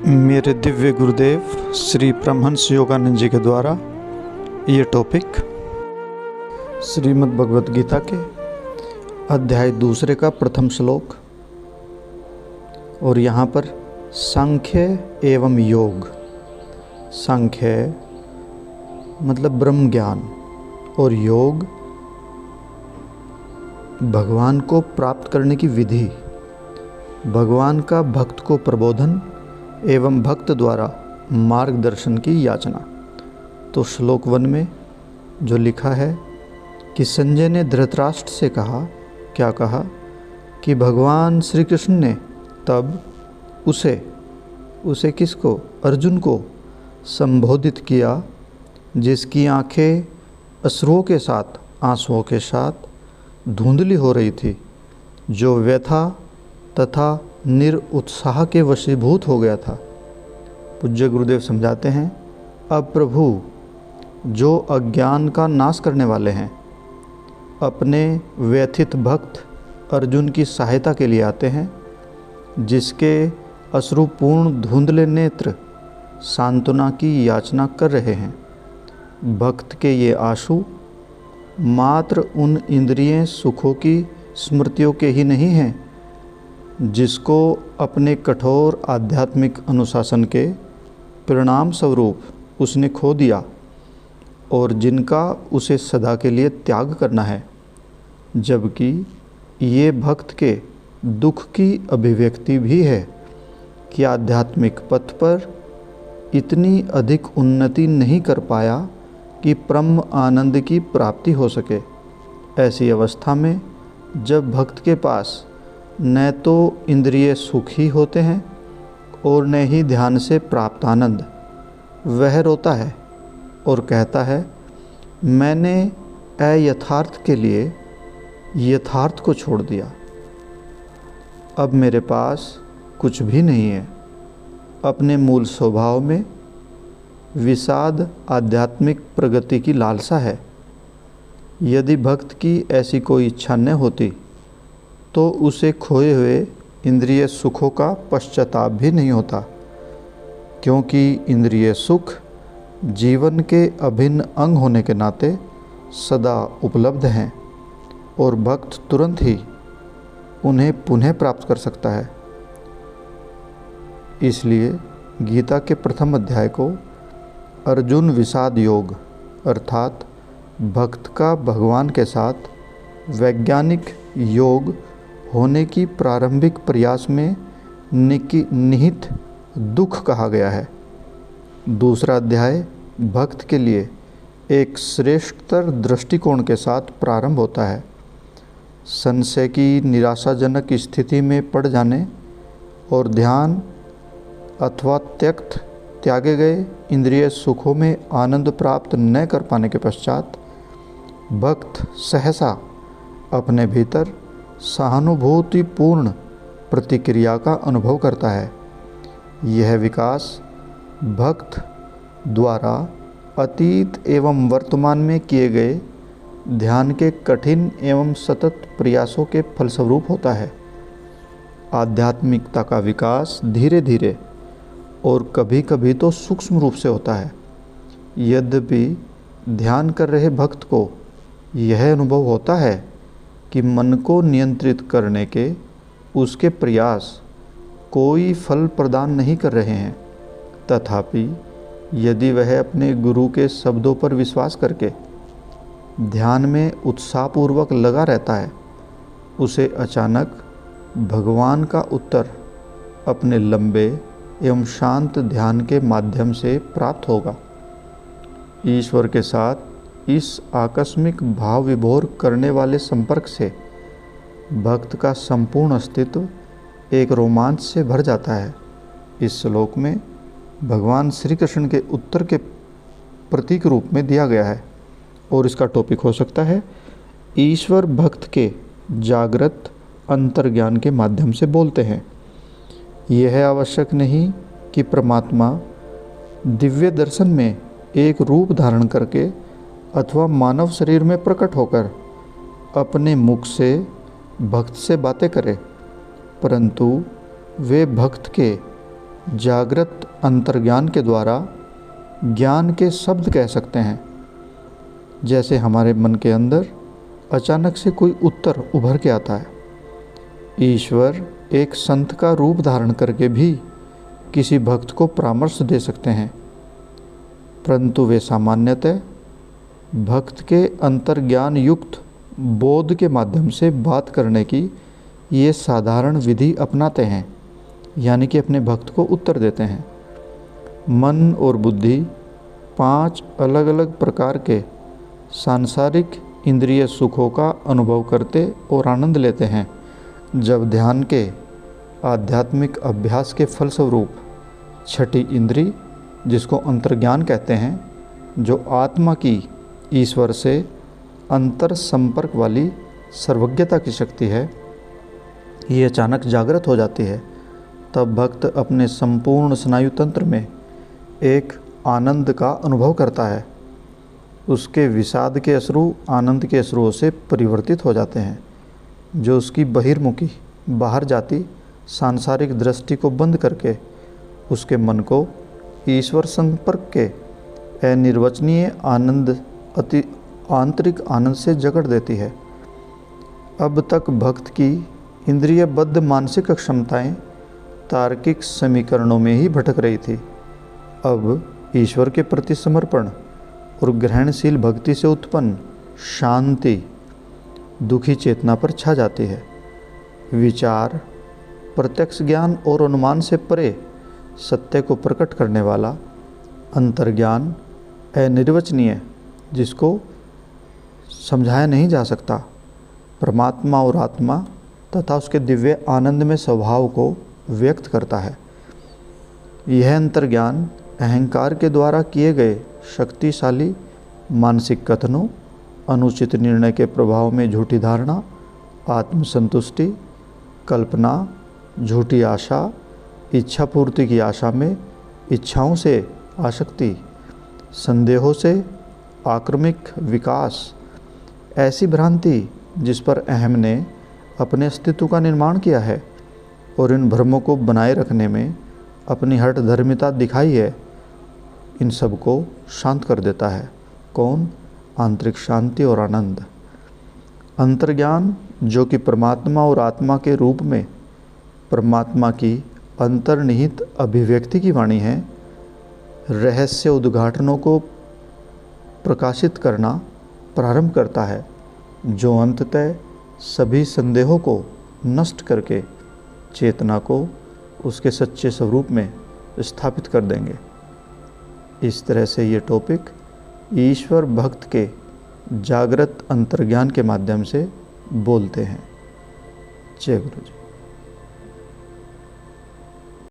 मेरे दिव्य गुरुदेव श्री परमहंस योगानंद जी के द्वारा ये टॉपिक श्रीमद् भगवत गीता के अध्याय 2 का प्रथम श्लोक, और यहाँ पर सांख्य एवं योग। सांख्य मतलब ब्रह्म ज्ञान और योग भगवान को प्राप्त करने की विधि, भगवान का भक्त को प्रबोधन एवं भक्त द्वारा मार्गदर्शन की याचना। तो श्लोक 1 में जो लिखा है कि संजय ने धृतराष्ट्र से कहा, क्या कहा कि भगवान श्री कृष्ण ने तब उसे किसको, अर्जुन को संबोधित किया, जिसकी आंखें अश्रुओं के साथ, आंसुओं के साथ धुंधली हो रही थी, जो व्यथा तथा निरुत्साह के वशीभूत हो गया था। पूज्य गुरुदेव समझाते हैं, अब प्रभु जो अज्ञान का नाश करने वाले हैं, अपने व्यथित भक्त अर्जुन की सहायता के लिए आते हैं, जिसके अश्रुपूर्ण धुंधले नेत्र सांत्वना की याचना कर रहे हैं। भक्त के ये आंसू मात्र उन इंद्रिय सुखों की स्मृतियों के ही नहीं हैं, जिसको अपने कठोर आध्यात्मिक अनुशासन के परिणाम स्वरूप उसने खो दिया और जिनका उसे सदा के लिए त्याग करना है। जबकि ये भक्त के दुख की अभिव्यक्ति भी है कि आध्यात्मिक पथ पर इतनी अधिक उन्नति नहीं कर पाया कि परम आनंद की प्राप्ति हो सके। ऐसी अवस्था में जब भक्त के पास न तो इंद्रिय सुख ही होते हैं और न ही ध्यान से प्राप्त आनंद, वह रोता है और कहता है, मैंने अयथार्थ के लिए यथार्थ को छोड़ दिया, अब मेरे पास कुछ भी नहीं है। अपने मूल स्वभाव में विषाद आध्यात्मिक प्रगति की लालसा है। यदि भक्त की ऐसी कोई इच्छा न होती तो उसे खोए हुए इंद्रिय सुखों का पश्चाताप भी नहीं होता, क्योंकि इंद्रिय सुख जीवन के अभिन्न अंग होने के नाते सदा उपलब्ध हैं और भक्त तुरंत ही उन्हें पुनः प्राप्त कर सकता है। इसलिए गीता के प्रथम अध्याय को अर्जुन विषाद योग अर्थात भक्त का भगवान के साथ वैज्ञानिक योग होने की प्रारंभिक प्रयास में निहित दुख कहा गया है। दूसरा अध्याय भक्त के लिए एक श्रेष्ठतर दृष्टिकोण के साथ प्रारंभ होता है। संशय की निराशाजनक स्थिति में पड़ जाने और ध्यान अथवा त्यागे गए इंद्रिय सुखों में आनंद प्राप्त न कर पाने के पश्चात भक्त सहसा अपने भीतर सहानुभूतिपूर्ण प्रतिक्रिया का अनुभव करता है। यह विकास भक्त द्वारा अतीत एवं वर्तमान में किए गए ध्यान के कठिन एवं सतत प्रयासों के फलस्वरूप होता है। आध्यात्मिकता का विकास धीरे धीरे और कभी कभी तो सूक्ष्म रूप से होता है। यद्यपि ध्यान कर रहे भक्त को यह अनुभव होता है कि मन को नियंत्रित करने के उसके प्रयास कोई फल प्रदान नहीं कर रहे हैं, तथापि यदि वह अपने गुरु के शब्दों पर विश्वास करके ध्यान में उत्साहपूर्वक लगा रहता है, उसे अचानक भगवान का उत्तर अपने लंबे एवं शांत ध्यान के माध्यम से प्राप्त होगा। ईश्वर के साथ इस आकस्मिक भाव विभोर करने वाले संपर्क से भक्त का संपूर्ण अस्तित्व एक रोमांच से भर जाता है। इस श्लोक में भगवान श्री कृष्ण के उत्तर के प्रतीक रूप में दिया गया है और इसका टॉपिक हो सकता है, ईश्वर भक्त के जागृत अंतर्ज्ञान के माध्यम से बोलते हैं। यह आवश्यक नहीं कि परमात्मा दिव्य दर्शन में एक रूप धारण करके अथवा मानव शरीर में प्रकट होकर अपने मुख से भक्त से बातें करे, परंतु वे भक्त के जागृत अंतर्ज्ञान के द्वारा ज्ञान के शब्द कह सकते हैं। जैसे हमारे मन के अंदर अचानक से कोई उत्तर उभर के आता है। ईश्वर एक संत का रूप धारण करके भी किसी भक्त को परामर्श दे सकते हैं, परंतु वे सामान्यतः भक्त के अंतर्ज्ञान युक्त बोध के माध्यम से बात करने की ये साधारण विधि अपनाते हैं, यानी कि अपने भक्त को उत्तर देते हैं। मन और बुद्धि 5 अलग अलग प्रकार के सांसारिक इंद्रिय सुखों का अनुभव करते और आनंद लेते हैं। जब ध्यान के आध्यात्मिक अभ्यास के फलस्वरूप छठी इंद्री, जिसको अंतर्ज्ञान कहते हैं, जो आत्मा की ईश्वर से अंतर संपर्क वाली सर्वज्ञता की शक्ति है, ये अचानक जागृत हो जाती है, तब भक्त अपने संपूर्ण स्नायु तंत्र में एक आनंद का अनुभव करता है। उसके विषाद के अश्रु आनंद के अश्रुओं से परिवर्तित हो जाते हैं, जो उसकी बहिर्मुखी बाहर जाती सांसारिक दृष्टि को बंद करके उसके मन को ईश्वर संपर्क के अनिर्वचनीय आनंद, अति आंतरिक आनंद से जकड़ देती है। अब तक भक्त की इंद्रियबद्ध मानसिक क्षमताएं तार्किक समीकरणों में ही भटक रही थी। अब ईश्वर के प्रति समर्पण और ग्रहणशील भक्ति से उत्पन्न शांति दुखी चेतना पर छा जाती है। विचार, प्रत्यक्ष ज्ञान और अनुमान से परे सत्य को प्रकट करने वाला अंतर्ज्ञान अनिर्वचनीय, जिसको समझाया नहीं जा सकता, परमात्मा और आत्मा तथा उसके दिव्य आनंद में स्वभाव को व्यक्त करता है। यह अंतर्ज्ञान अहंकार के द्वारा किए गए शक्तिशाली मानसिक कथनों, अनुचित निर्णय के प्रभाव में झूठी धारणा, आत्मसंतुष्टि, कल्पना, झूठी आशा, इच्छा पूर्ति की आशा में इच्छाओं से आसक्ति, संदेहों से आक्रमिक विकास, ऐसी भ्रांति जिस पर अहम ने अपने अस्तित्व का निर्माण किया है और इन भ्रमों को बनाए रखने में अपनी हठ धर्मिता दिखाई है, इन सब को शांत कर देता है। कौन? आंतरिक शांति और आनंद। अंतर्ज्ञान, जो कि परमात्मा और आत्मा के रूप में परमात्मा की अंतर्निहित अभिव्यक्ति की वाणी है, रहस्य उद्घाटनों को प्रकाशित करना प्रारंभ करता है, जो अंततः सभी संदेहों को नष्ट करके चेतना को उसके सच्चे स्वरूप में स्थापित कर देंगे। इस तरह से ये टॉपिक ईश्वर भक्त के जागृत अंतर्ज्ञान के माध्यम से बोलते हैं। जय गुरु जी।